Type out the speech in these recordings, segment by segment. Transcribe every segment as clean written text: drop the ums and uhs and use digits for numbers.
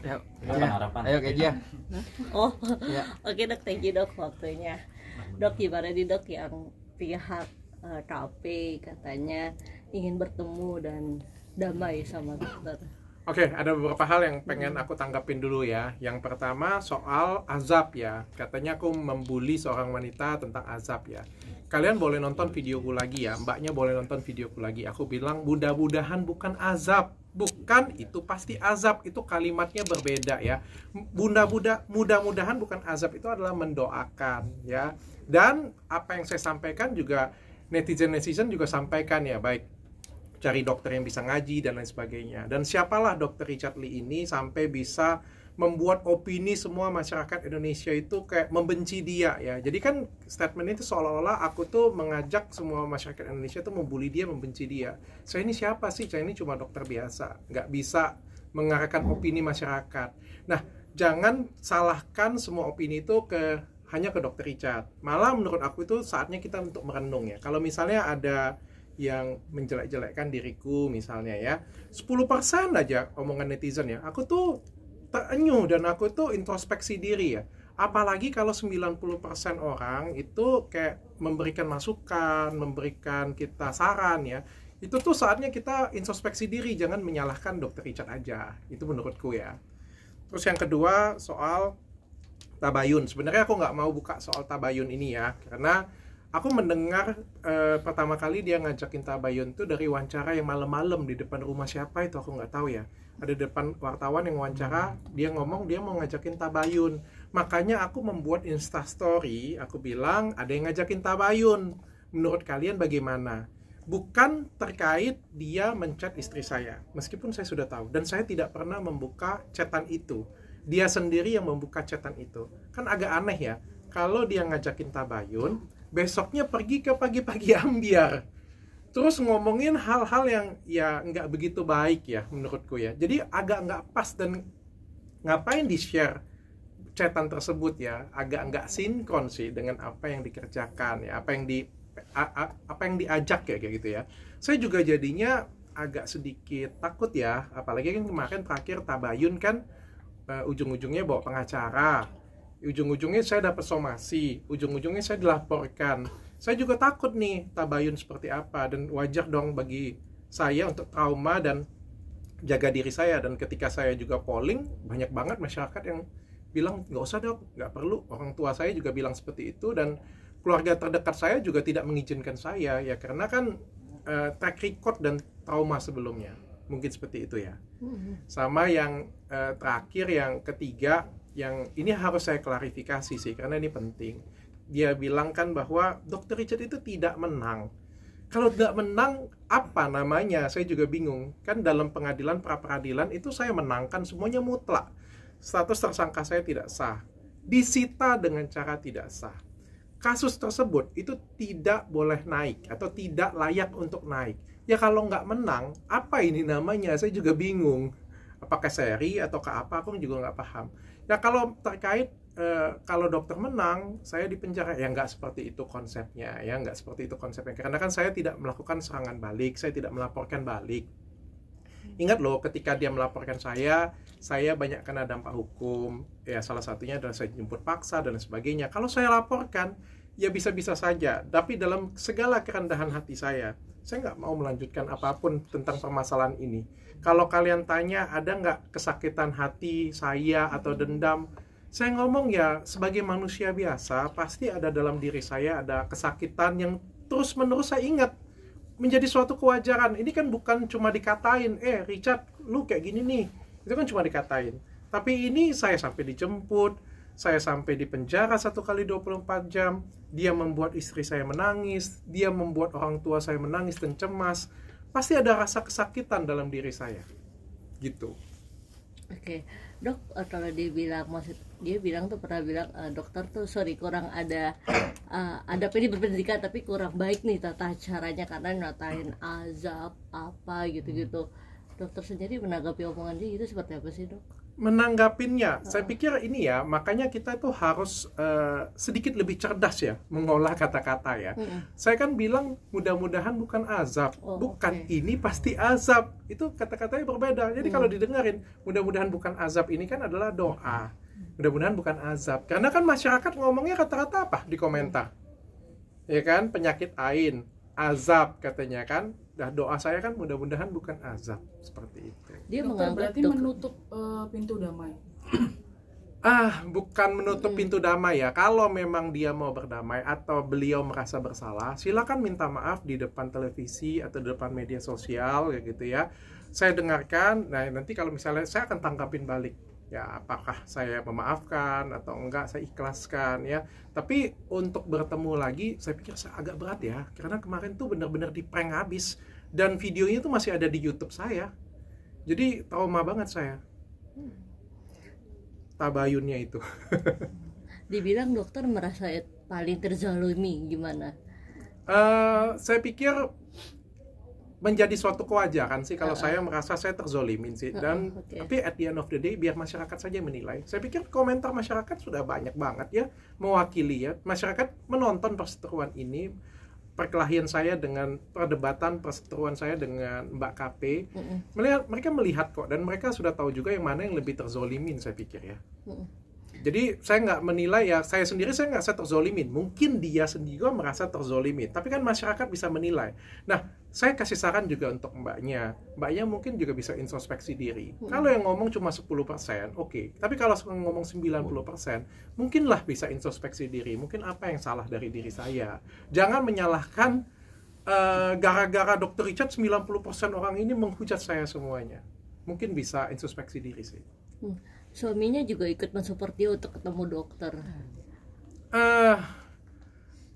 Ya, Harapan. ayo Keja. Oh, Ya. oke dok, thank you dok waktunya. Dok, gimana nih dok yang pihak KP katanya ingin bertemu dan damai sama dokter? Oke, ada beberapa hal yang pengen aku tanggapin dulu ya. Yang pertama soal azab ya. Katanya aku membuli seorang wanita tentang azab ya. Kalian boleh nonton videoku lagi ya. Mbaknya boleh nonton videoku lagi. Aku bilang mudah-mudahan bukan azab. Bukan, itu pasti azab. Itu kalimatnya berbeda ya. Mudah-mudahan bukan azab, itu adalah mendoakan ya. Dan apa yang saya sampaikan juga netizen juga sampaikan ya, baik cari dokter yang bisa ngaji dan lain sebagainya. Dan siapalah dokter Richard Lee ini sampai bisa membuat opini semua masyarakat Indonesia itu kayak membenci dia ya. Jadi kan statement itu seolah-olah aku tuh mengajak semua masyarakat Indonesia tuh membuli dia, membenci dia. Saya ini siapa sih? Saya ini cuma dokter biasa, nggak bisa mengarahkan opini masyarakat. Nah, jangan salahkan semua opini itu hanya ke dokter Richard. Malah menurut aku itu saatnya kita untuk merenung ya. Kalau misalnya ada yang menjelek-jelekkan diriku misalnya ya, 10% aja omongan netizen ya, aku tuh terenyuh dan aku tuh introspeksi diri ya. Apalagi kalau 90% orang itu kayak memberikan masukan, memberikan kita saran ya. Itu tuh saatnya kita introspeksi diri, jangan menyalahkan dokter Richard aja. Itu menurutku ya. Terus yang kedua soal tabayun. Sebenarnya aku nggak mau buka soal tabayun ini ya, karena aku mendengar pertama kali dia ngajakin tabayun tuh dari wawancara yang malam-malam di depan rumah siapa itu aku nggak tahu ya. Ada depan wartawan yang wawancara, dia ngomong dia mau ngajakin tabayun. Makanya aku membuat Instastory, aku bilang ada yang ngajakin tabayun. Menurut kalian bagaimana? Bukan terkait dia menchat istri saya, meskipun saya sudah tahu. Dan saya tidak pernah membuka chatan itu. Dia sendiri yang membuka chatan itu. Kan agak aneh ya, kalau dia ngajakin tabayun, besoknya pergi ke pagi-pagi ambiar. Terus ngomongin hal-hal yang ya nggak begitu baik ya menurutku ya. Jadi agak nggak pas dan ngapain di-share chatan tersebut ya. Agak nggak sinkron sih dengan apa yang dikerjakan ya. Apa yang diajak ya kayak gitu ya. Saya juga jadinya agak sedikit takut ya. Apalagi kan kemarin terakhir tabayun kan ujung-ujungnya bawa pengacara. Ujung-ujungnya saya dapat somasi, ujung-ujungnya saya dilaporkan. Saya juga takut nih tabayun seperti apa, dan wajar dong bagi saya untuk trauma dan jaga diri saya. Dan ketika saya juga polling, banyak banget masyarakat yang bilang nggak usah dok, nggak perlu. Orang tua saya juga bilang seperti itu, dan keluarga terdekat saya juga tidak mengizinkan saya ya, karena kan track record dan trauma sebelumnya. Mungkin seperti itu ya. Sama yang terakhir, yang ketiga, yang ini harus saya klarifikasi sih, karena ini penting. Dia bilang kan bahwa Dr. Richard itu tidak menang. Kalau tidak menang, apa namanya? Saya juga bingung. Kan dalam pengadilan, pra-peradilan itu saya menangkan semuanya mutlak. Status tersangka saya tidak sah. Disita dengan cara tidak sah. Kasus tersebut itu tidak boleh naik atau tidak layak untuk naik. Ya kalau nggak menang, apa ini namanya? Saya juga bingung. Apakah seri atau ke apa, aku juga nggak paham. Ya kalau terkait kalau dokter menang, saya dipenjara, ya nggak seperti itu konsepnya, ya nggak seperti itu konsepnya. Karena kan saya tidak melakukan serangan balik, saya tidak melaporkan balik. Ingat loh, ketika dia melaporkan saya banyak kena dampak hukum. Ya salah satunya adalah saya jemput paksa dan sebagainya. Kalau saya laporkan, ya bisa-bisa saja. Tapi dalam segala kerendahan hati saya nggak mau melanjutkan apapun tentang permasalahan ini. Kalau kalian tanya, ada nggak kesakitan hati saya atau dendam? Saya ngomong ya, sebagai manusia biasa, pasti ada dalam diri saya, ada kesakitan yang terus-menerus saya ingat. Menjadi suatu kewajaran. Ini kan bukan cuma dikatain, Richard, lu kayak gini nih. Itu kan cuma dikatain. Tapi ini saya sampai dijemput, saya sampai di penjara 1 kali 24 jam. Dia membuat istri saya menangis, dia membuat orang tua saya menangis dan cemas. Pasti ada rasa kesakitan dalam diri saya. Gitu. Oke, dok, kalau dia bilang tuh pernah bilang dokter tuh kurang ada pendidikan tapi kurang baik nih tata caranya karena nyatain azab apa gitu-gitu. Dokter sendiri menanggapi omongan dia itu seperti apa sih, Dok? Menanggapinnya, saya pikir ini ya, makanya kita tuh harus sedikit lebih cerdas ya mengolah kata-kata ya. Saya kan bilang mudah-mudahan bukan azab, bukan ini pasti azab. Itu kata-katanya berbeda. Jadi kalau didengarin mudah-mudahan bukan azab ini kan adalah doa. Mudah-mudahan bukan azab. Karena kan masyarakat ngomongnya kata-kata apa di komentar? Ya kan, penyakit ain, azab katanya kan. Nah, doa saya kan mudah-mudahan bukan azab, seperti itu. Dia berarti menutup pintu damai. Bukan menutup pintu damai ya. Kalau memang dia mau berdamai atau beliau merasa bersalah, silakan minta maaf di depan televisi atau di depan media sosial kayak gitu ya. Saya dengarkan. Nah, nanti kalau misalnya saya akan tangkapin balik. Ya, apakah saya memaafkan atau enggak, saya ikhlaskan ya. Tapi untuk bertemu lagi, saya pikir agak berat ya. Karena kemarin tuh benar-benar di-prank habis. Dan videonya tuh masih ada di YouTube saya. Jadi trauma banget saya. Tabayunnya itu. Dibilang dokter merasa paling terzalimi, gimana? Saya pikir menjadi suatu kewajaran sih kalau saya merasa saya terzolimin sih. Dan tapi at the end of the day biar masyarakat saja menilai. Saya pikir komentar masyarakat sudah banyak banget ya mewakili ya. Masyarakat menonton perseteruan ini, perkelahian saya dengan perdebatan perseteruan saya dengan Mbak KP. Mereka melihat kok, dan mereka sudah tahu juga yang mana yang lebih terzolimin, saya pikir ya. Jadi saya nggak menilai ya, saya nggak terzolimin. Mungkin dia sendiri merasa terzolimin, tapi kan masyarakat bisa menilai. Nah, saya kasih saran juga untuk mbaknya mungkin juga bisa introspeksi diri. Kalau yang ngomong cuma 10%, oke. Tapi kalau ngomong 90%, mungkinlah bisa introspeksi diri. Mungkin apa yang salah dari diri saya. Jangan menyalahkan gara-gara Dr. Richard 90% orang ini menghujat saya semuanya. Mungkin bisa introspeksi diri sih. Suaminya juga ikut mensupport dia untuk ketemu dokter.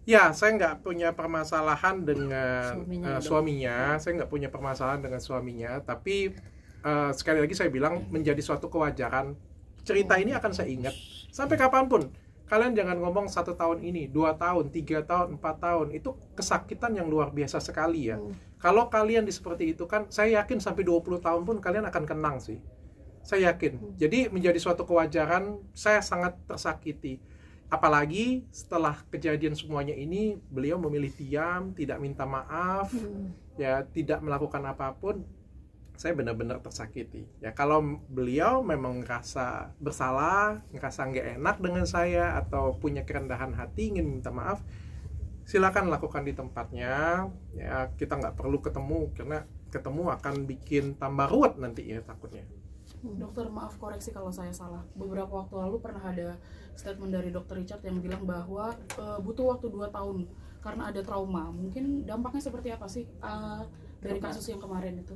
Ya, saya nggak punya permasalahan dengan suaminya. Saya nggak punya permasalahan dengan suaminya. Tapi sekali lagi saya bilang menjadi suatu kewajaran. Cerita ini akan saya ingat sampai kapanpun. Kalian jangan ngomong 1 tahun ini, 2 tahun, 3 tahun, 4 tahun. Itu kesakitan yang luar biasa sekali ya. Kalau kalian seperti itu kan, saya yakin sampai 20 tahun pun kalian akan kenang sih. Saya yakin. Jadi menjadi suatu kewajaran, saya sangat tersakiti. Apalagi setelah kejadian semuanya ini, beliau memilih diam, tidak minta maaf, ya tidak melakukan apapun. Saya benar-benar tersakiti. Ya kalau beliau memang ngerasa bersalah, ngerasa nggak enak dengan saya, atau punya kerendahan hati ingin minta maaf, silakan lakukan di tempatnya. Ya kita nggak perlu ketemu, karena ketemu akan bikin tambah ruwet nanti ya takutnya. Dokter, maaf koreksi kalau saya salah. Beberapa waktu lalu pernah ada statement dari Dr. Richard yang bilang bahwa butuh waktu 2 tahun karena ada trauma. Mungkin dampaknya seperti apa sih dari kasus yang kemarin itu?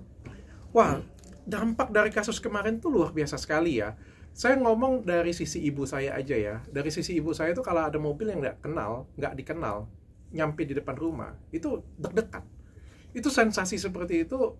Wah, dampak dari kasus kemarin tuh luar biasa sekali ya. Saya ngomong dari sisi ibu saya aja ya. Dari sisi ibu saya itu kalau ada mobil yang nggak dikenal, nyampe di depan rumah, itu deg-degan. Itu sensasi seperti itu,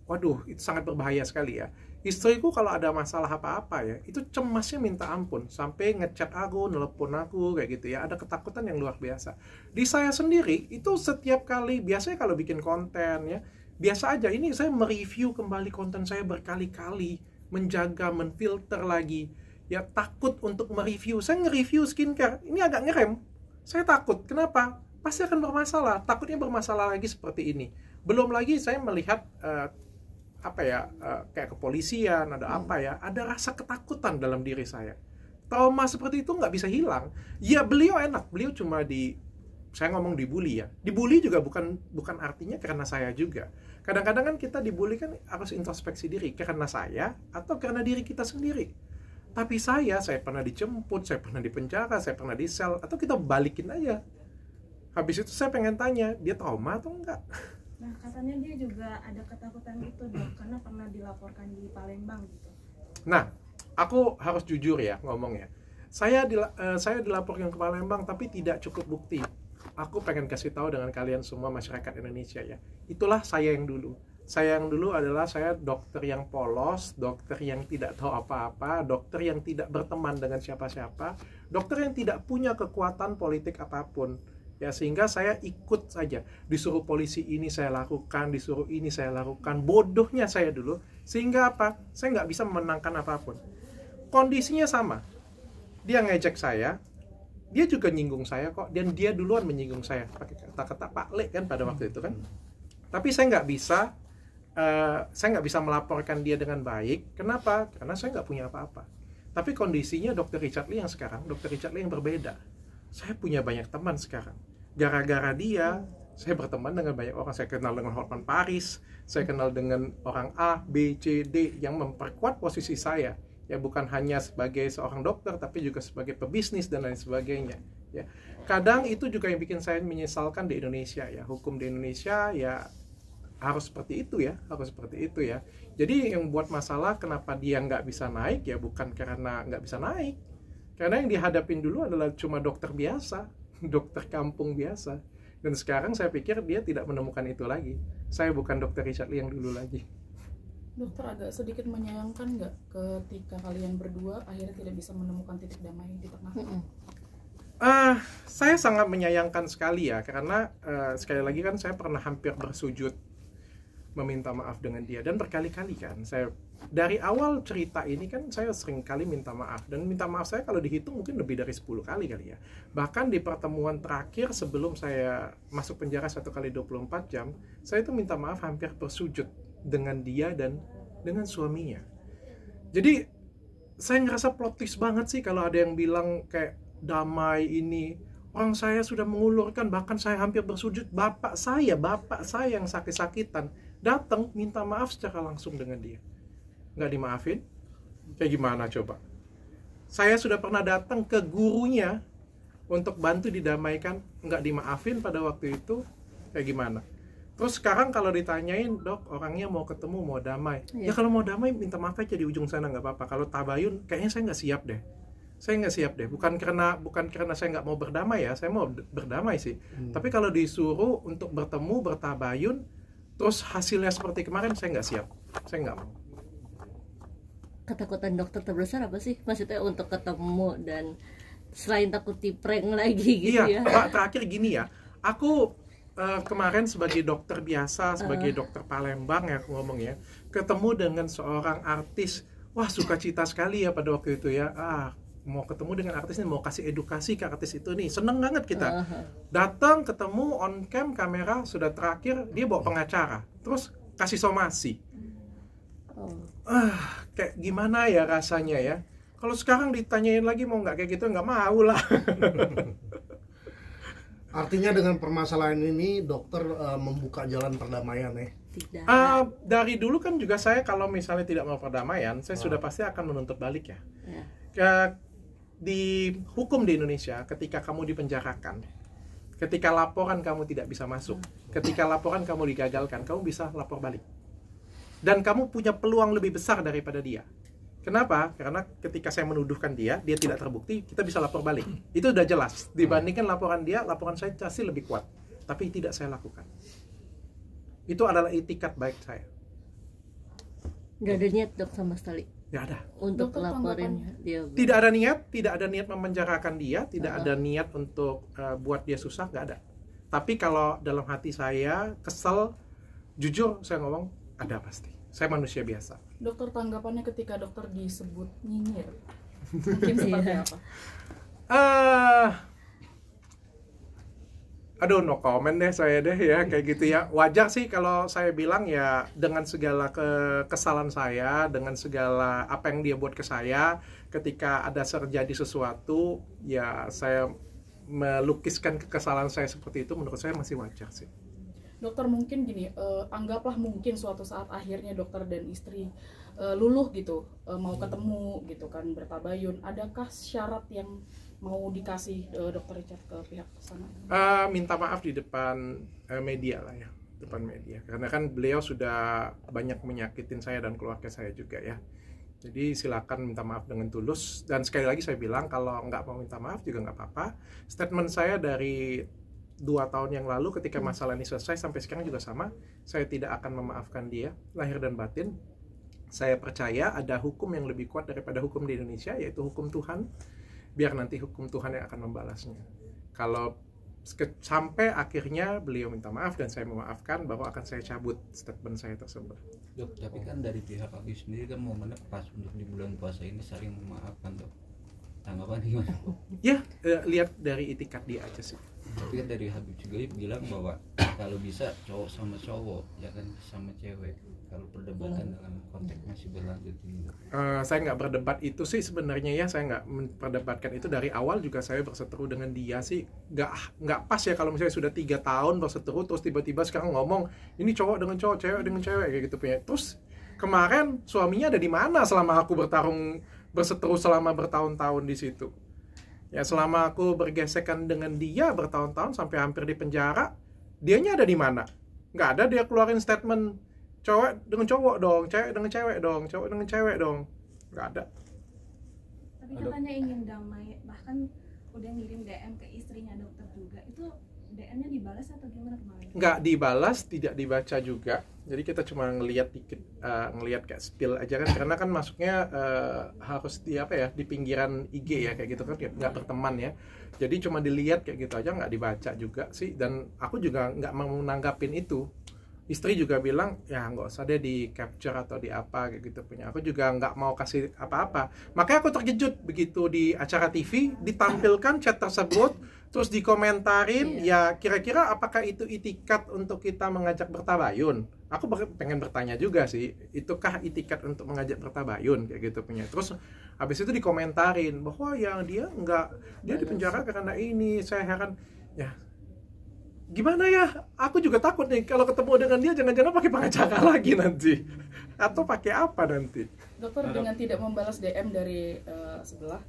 waduh, itu sangat berbahaya sekali ya. Istriku kalau ada masalah apa-apa ya, itu cemasnya minta ampun, sampai ngechat aku, nelpon aku kayak gitu ya. Ada ketakutan yang luar biasa. Di saya sendiri itu setiap kali, biasanya kalau bikin konten ya, biasa aja. Ini saya mereview kembali konten saya berkali-kali, menjaga, menfilter lagi. Ya takut untuk mereview. Saya nge-review skincare, ini agak ngerem. Saya takut, kenapa? Pasti akan bermasalah. Takutnya bermasalah lagi seperti ini. Belum lagi saya melihat kayak kepolisian, ada rasa ketakutan dalam diri saya. Trauma seperti itu nggak bisa hilang. Ya beliau enak, beliau cuma saya ngomong dibully ya. Dibully juga bukan artinya karena saya juga. Kadang-kadang kan kita dibully kan harus introspeksi diri, karena saya atau karena diri kita sendiri. Tapi saya pernah dijemput, saya pernah dipenjara, saya pernah di sel, atau kita balikin aja. Habis itu saya pengen tanya, dia trauma atau enggak? Nah, katanya dia juga ada ketakutan itu, Dok, karena pernah dilaporkan di Palembang gitu. Nah, aku harus jujur ya ngomongnya. Saya dilaporkan ke Palembang tapi tidak cukup bukti. Aku pengen kasih tahu dengan kalian semua masyarakat Indonesia ya. Itulah saya yang dulu. Saya yang dulu adalah saya dokter yang polos, dokter yang tidak tahu apa-apa, dokter yang tidak berteman dengan siapa-siapa, dokter yang tidak punya kekuatan politik apapun. ya, sehingga saya ikut saja, disuruh polisi ini saya lakukan, disuruh ini saya lakukan, bodohnya saya dulu, sehingga apa, saya nggak bisa memenangkan apapun. Kondisinya sama, dia ngejek saya, dia juga nyinggung saya kok, dan dia duluan menyinggung saya pakai kata-kata Pak Le kan pada waktu itu kan. Tapi saya nggak bisa melaporkan dia dengan baik. Kenapa? Karena saya nggak punya apa-apa. Tapi kondisinya Dr. Richard Lee yang sekarang, Dr. Richard Lee yang berbeda. Saya punya banyak teman sekarang. Gara-gara dia, saya berteman dengan banyak orang. Saya kenal dengan Hotman Paris, saya kenal dengan orang A, B, C, D yang memperkuat posisi saya. Ya, bukan hanya sebagai seorang dokter, tapi juga sebagai pebisnis dan lain sebagainya. Ya, kadang itu juga yang bikin saya menyesalkan di Indonesia. Ya, hukum di Indonesia ya harus seperti itu ya, harus seperti itu ya. Jadi yang buat masalah kenapa dia nggak bisa naik ya bukan karena nggak bisa naik, karena yang dihadapin dulu adalah cuma dokter biasa, dokter kampung biasa. Dan sekarang saya pikir dia tidak menemukan itu lagi. Saya bukan dokter Richard Lee yang dulu lagi. Dokter agak sedikit menyayangkan nggak ketika kalian berdua akhirnya tidak bisa menemukan titik damai di tengah? Saya sangat menyayangkan sekali ya, karena sekali lagi kan saya pernah hampir bersujud meminta maaf dengan dia, dan berkali-kali kan saya dari awal cerita ini kan saya sering kali minta maaf, dan minta maaf saya kalau dihitung mungkin lebih dari 10 kali ya. Bahkan di pertemuan terakhir sebelum saya masuk penjara 1 kali 24 jam, saya itu minta maaf hampir bersujud dengan dia dan dengan suaminya. Jadi saya ngerasa plot twist banget sih kalau ada yang bilang kayak damai ini. Orang saya sudah mengulurkan, bahkan saya hampir bersujud, bapak saya yang sakit-sakitan datang minta maaf secara langsung dengan dia, nggak dimaafin. Kayak gimana coba? Saya sudah pernah datang ke gurunya untuk bantu didamaikan, nggak dimaafin pada waktu itu. Kayak gimana? Terus sekarang kalau ditanyain, dok orangnya mau ketemu, mau damai, ya kalau mau damai minta maaf aja di ujung sana, nggak apa-apa. Kalau tabayun kayaknya saya nggak siap deh. Bukan karena saya nggak mau berdamai ya, saya mau berdamai sih. Tapi kalau disuruh untuk bertemu, bertabayun, terus hasilnya seperti kemarin, saya nggak siap, saya nggak mau. Ketakutan dokter terbesar apa sih? Maksudnya untuk ketemu dan selain takut di-prank lagi gitu ya? Iya, Pak, terakhir gini ya, aku kemarin sebagai dokter biasa, sebagai dokter Palembang ya aku ngomong ya, ketemu dengan seorang artis, wah sukacita sekali ya pada waktu itu ya, mau ketemu dengan artis ini, mau kasih edukasi ke artis itu nih, seneng banget kita. Datang, ketemu, on cam, kamera, sudah terakhir, dia bawa pengacara, terus kasih somasi. Kayak gimana ya rasanya ya? Kalau sekarang ditanyain lagi mau nggak kayak gitu, nggak mau lah. Artinya dengan permasalahan ini, dokter membuka jalan perdamaian ya? Tidak. Dari dulu kan juga saya kalau misalnya tidak mau perdamaian, saya sudah pasti akan menuntut balik ya. Di hukum di Indonesia, ketika kamu dipenjarakan, ketika laporan kamu tidak bisa masuk, ketika laporan kamu digagalkan, kamu bisa lapor balik. Dan kamu punya peluang lebih besar daripada dia. Kenapa? Karena ketika saya menuduhkan dia tidak terbukti, kita bisa lapor balik. Itu udah jelas. Dibandingkan laporan dia, laporan saya pasti lebih kuat. Tapi tidak saya lakukan. Itu adalah itikat baik saya. Nggak ada niat dok sama sekali? Nggak ada. Untuk laporin dia. Tidak ada niat memenjarakan dia, tidak ada niat untuk buat dia susah, nggak ada. Tapi kalau dalam hati saya kesel, jujur saya ngomong, ada pasti. Saya manusia biasa. Dokter, tanggapannya ketika dokter disebut nyinyir, mungkin seperti apa? Aduh, no comment deh saya deh ya, kayak gitu ya. Wajar sih kalau saya bilang ya, dengan segala kesalahan saya, dengan segala apa yang dia buat ke saya, ketika ada terjadi sesuatu, ya saya melukiskan kesalahan saya seperti itu, menurut saya masih wajar sih. Dokter, mungkin gini, anggaplah mungkin suatu saat akhirnya dokter dan istri luluh gitu, mau ketemu gitu kan, bertabayun. Adakah syarat yang mau dikasih dokter Richard ke pihak sana? Minta maaf di depan media lah ya, depan media. Karena kan beliau sudah banyak menyakitin saya dan keluarga saya juga ya. Jadi silakan minta maaf dengan tulus. Dan sekali lagi saya bilang, kalau nggak mau minta maaf juga nggak apa-apa. Statement saya dari 2 tahun yang lalu ketika masalah ini selesai sampai sekarang juga sama. Saya tidak akan memaafkan dia, lahir dan batin. Saya percaya ada hukum yang lebih kuat daripada hukum di Indonesia, yaitu hukum Tuhan. Biar nanti hukum Tuhan yang akan membalasnya. Kalau Sampai akhirnya beliau minta maaf dan saya memaafkan bahwa akan saya cabut statement saya tersebut. Dok, tapi kan dari pihak Habib sendiri kan momennya pas untuk di bulan puasa ini saling memaafkan, Dok. Tanggapan gimana? Ya, lihat dari itikat dia aja sih. Tapi kan dari Habib juga bilang bahwa kalau bisa cowok sama cowok, jangan sama cewek. Kalau perdebatan dalam konteks masih berlanjut ini. Saya nggak berdebat itu sih sebenarnya ya, saya nggak memperdebatkan itu dari awal juga. Saya berseteru dengan dia sih nggak pas ya kalau misalnya sudah 3 tahun berseteru terus tiba-tiba sekarang ngomong ini cowok dengan cowok, cewek dengan cewek kayak gitu punya. Terus kemarin suaminya ada di mana selama aku berseteru selama bertahun-tahun di situ? Ya selama aku bergesekan dengan dia bertahun-tahun sampai hampir di penjara, dianya ada di mana? Nggak ada dia keluarin statement cowok dengan cowok dong, cewek dengan cewek dong, cowok dengan cewek dong. Nggak ada. Tapi katanya ingin damai, bahkan udah ngirim DM ke istrinya dokter juga. Itu DM-nya dibalas atau gimana kemarin? Nggak dibalas, tidak dibaca juga. Jadi kita cuma ngelihat dikit, ngelihat kayak spill aja kan, karena kan masuknya harus di di pinggiran IG ya kayak gitu kan, nggak berteman ya. Jadi cuma dilihat kayak gitu aja, nggak dibaca juga sih. Dan aku juga nggak mau nanggapin itu. Istri juga bilang ya nggak usah deh di capture atau di apa kayak gitu punya. Aku juga nggak mau kasih apa-apa. Makanya aku terkejut begitu di acara TV ditampilkan chat tersebut, terus dikomentarin ya kira-kira apakah itu itikat untuk kita mengajak bertabayun. Aku pengen bertanya juga sih, itukah itikat untuk mengajak bertabayun kayak gitu punya. Terus habis itu dikomentarin bahwa yang dia dipenjara karena ini. Saya heran ya. Gimana ya? Aku juga takut nih kalau ketemu dengan dia jangan-jangan pakai pengacara lagi nanti. Atau pakai apa nanti? Dokter dengan tidak membalas DM dari sebelah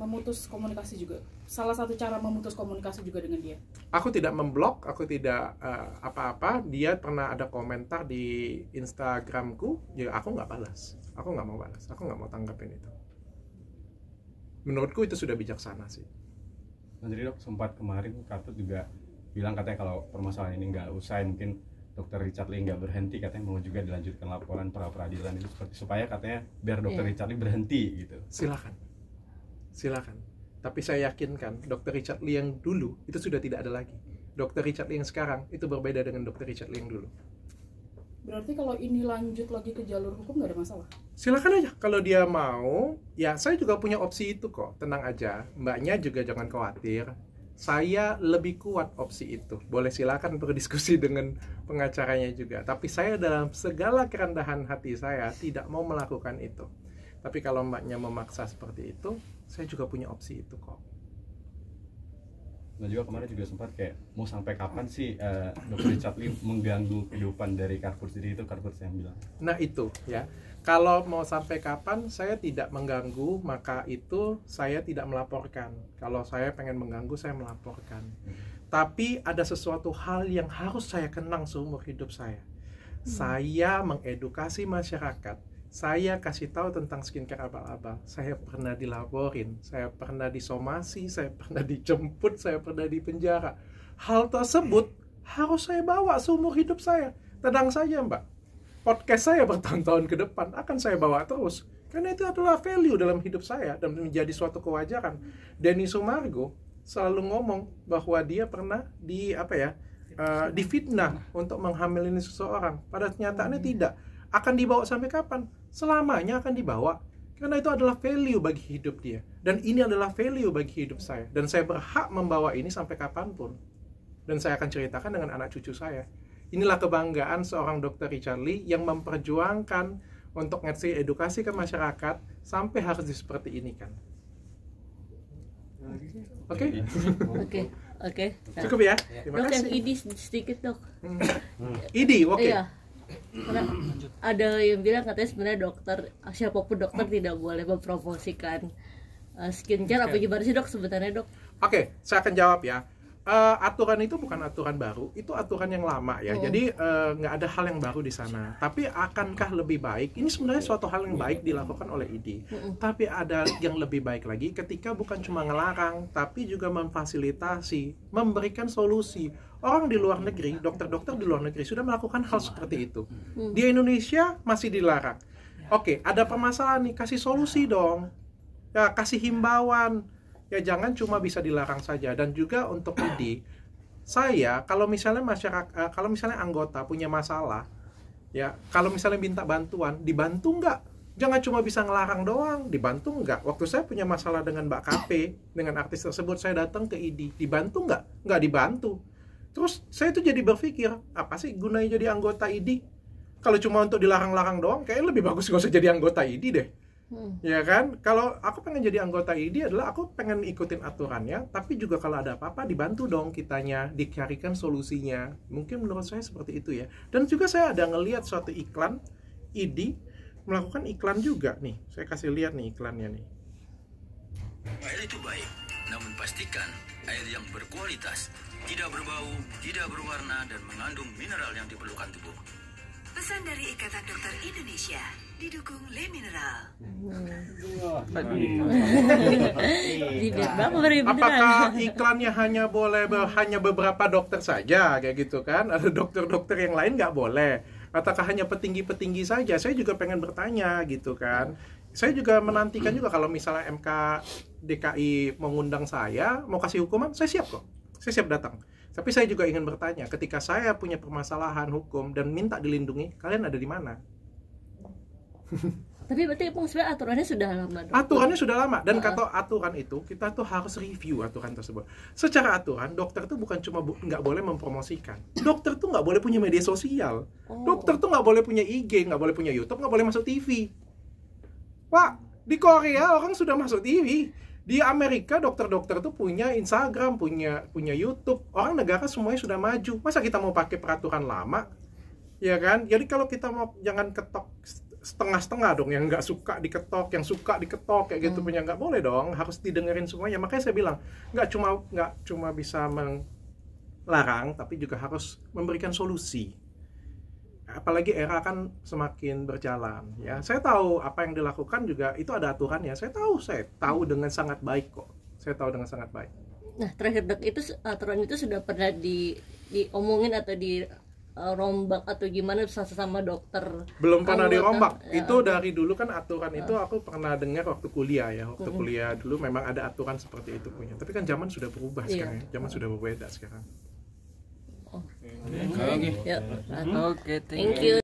memutus komunikasi juga. Salah satu cara memutus komunikasi juga dengan dia. Aku tidak memblok, aku tidak apa-apa. Dia pernah ada komentar di Instagramku, ya aku nggak balas. Aku nggak mau balas, aku nggak mau tanggapin itu. Menurutku itu sudah bijaksana sih. Nah, jadi dok sempat kemarin Katut juga bilang katanya kalau permasalahan ini nggak usai, mungkin dokter Richard Lee nggak berhenti, katanya mau juga dilanjutkan laporan pra peradilan itu seperti supaya katanya biar dokter Richard Lee berhenti gitu. Silakan. Tapi saya yakinkan dokter Richard Lee yang dulu itu sudah tidak ada lagi. Dokter Richard Lee yang sekarang itu berbeda dengan dokter Richard Lee yang dulu. Berarti kalau ini lanjut lagi ke jalur hukum nggak ada masalah? Silakan aja, kalau dia mau, ya saya juga punya opsi itu kok, tenang aja. Mbaknya juga jangan khawatir, saya lebih kuat opsi itu. Boleh silakan berdiskusi dengan pengacaranya juga. Tapi saya dalam segala kerendahan hati saya tidak mau melakukan itu. Tapi kalau mbaknya memaksa seperti itu, saya juga punya opsi itu kok. Nah juga kemarin juga sempat kayak mau sampai kapan sih Dr. Richard Lee mengganggu kehidupan dari Carrefour, jadi itu Carrefour yang bilang. Nah itu ya, kalau mau sampai kapan saya tidak mengganggu, maka itu saya tidak melaporkan. Kalau saya pengen mengganggu saya melaporkan. Tapi ada sesuatu hal yang harus saya kenang seumur hidup saya. Saya mengedukasi masyarakat. Saya kasih tahu tentang skincare abal-abal. Saya pernah dilaporin, saya pernah disomasi, saya pernah dijemput, saya pernah dipenjara. Hal tersebut harus saya bawa seumur hidup saya. Tenang saja mbak, podcast saya bertahun-tahun ke depan akan saya bawa terus. Karena itu adalah value dalam hidup saya dan menjadi suatu kewajaran. Denny Sumargo selalu ngomong bahwa dia pernah difitnah untuk menghamilin seseorang. Pada kenyataannya tidak. Akan dibawa sampai kapan? Selamanya akan dibawa. Karena itu adalah value bagi hidup dia. Dan ini adalah value bagi hidup saya. Dan saya berhak membawa ini sampai kapanpun. Dan saya akan ceritakan dengan anak cucu saya. Inilah kebanggaan seorang Dr. Richard Lee yang memperjuangkan untuk ngasih edukasi ke masyarakat sampai harus seperti ini kan. Oke? Oke. Cukup ya? Terima Dok, kasih. yang ID sedikit dok. ID, oke. Iya. Karena ada yang bilang katanya sebenarnya dokter, siapapun dokter tidak boleh mempromosikan skincare. Apa gimana sih dok sebenarnya dok? Oke, saya akan jawab ya. Aturan itu bukan aturan baru, itu aturan yang lama ya. Jadi nggak ada hal yang baru di sana. Tapi akankah lebih baik? Ini sebenarnya suatu hal yang baik dilakukan oleh ID. Tapi ada yang lebih baik lagi ketika bukan cuma ngelarang, tapi juga memfasilitasi, memberikan solusi. Orang di luar negeri, dokter-dokter di luar negeri sudah melakukan hal seperti itu. Di Indonesia masih dilarang. Oke, ada permasalahan nih, kasih solusi dong. Ya, kasih himbauan. ya jangan cuma bisa dilarang saja. Dan juga untuk ID, saya kalau misalnya kalau misalnya anggota punya masalah, ya kalau misalnya minta bantuan, dibantu nggak? Jangan cuma bisa ngelarang doang, dibantu nggak? Waktu saya punya masalah dengan Mbak KP, dengan artis tersebut, saya datang ke ID, dibantu nggak? Nggak dibantu. Terus saya tuh jadi berpikir, apa sih gunanya jadi anggota ID? Kalau cuma untuk dilarang-larang doang, kayaknya lebih bagus nggak usah jadi anggota ID deh. Ya kan? Kalau aku pengen jadi anggota ID adalah aku pengen ikutin aturannya, tapi juga kalau ada apa-apa dibantu dong kitanya, dicarikan solusinya. Mungkin menurut saya seperti itu ya. Dan juga saya ada ngelihat suatu iklan ID melakukan iklan juga nih. Saya kasih lihat nih iklannya nih. Air itu baik, namun pastikan air yang berkualitas, tidak berbau, tidak berwarna, dan mengandung mineral yang diperlukan tubuh. Pesan dari Ikatan Dokter Indonesia, didukung Le Mineral. Apakah iklannya hanya boleh hanya beberapa dokter saja kayak gitu kan? Ada dokter-dokter yang lain nggak boleh? Ataukah hanya petinggi-petinggi saja? Saya juga pengen bertanya gitu kan. Saya juga menantikan juga kalau misalnya MK DKI mengundang saya, mau kasih hukuman, saya siap kok. Saya siap datang. Tapi saya juga ingin bertanya, ketika saya punya permasalahan hukum dan minta dilindungi, kalian ada di mana? Tapi berarti sebenarnya aturannya sudah lama. Aturannya sudah lama, dan kata aturan itu kita tuh harus review aturan tersebut. Secara aturan, dokter tuh bukan cuma nggak boleh mempromosikan. Dokter tuh nggak boleh punya media sosial. Dokter tuh nggak boleh punya IG, nggak boleh punya YouTube, nggak boleh masuk TV. Pak, di Korea orang sudah masuk TV. Di Amerika dokter-dokter tuh punya Instagram, punya YouTube. Orang negara semuanya sudah maju. Masa kita mau pakai peraturan lama? Ya kan? Jadi kalau kita mau, jangan ketok setengah-setengah dong, yang nggak suka diketok, yang suka diketok kayak gitu punya, nggak boleh dong, harus didengerin semuanya. Makanya saya bilang nggak cuma bisa melarang, tapi juga harus memberikan solusi. Apalagi era kan semakin berjalan ya. Saya tahu apa yang dilakukan juga itu ada aturannya. Saya tahu dengan sangat baik kok. Saya tahu dengan sangat baik. Nah, terakhir Dok, itu aturan itu sudah pernah diomongin atau rombak atau gimana sama dokter? Belum pernah dirombak. Itu dari dulu kan aturan itu aku pernah dengar waktu kuliah ya. Waktu kuliah dulu memang ada aturan seperti itu punya. Tapi kan zaman sudah berubah sekarang. Zaman sudah berbeda sekarang. Oke, thank you.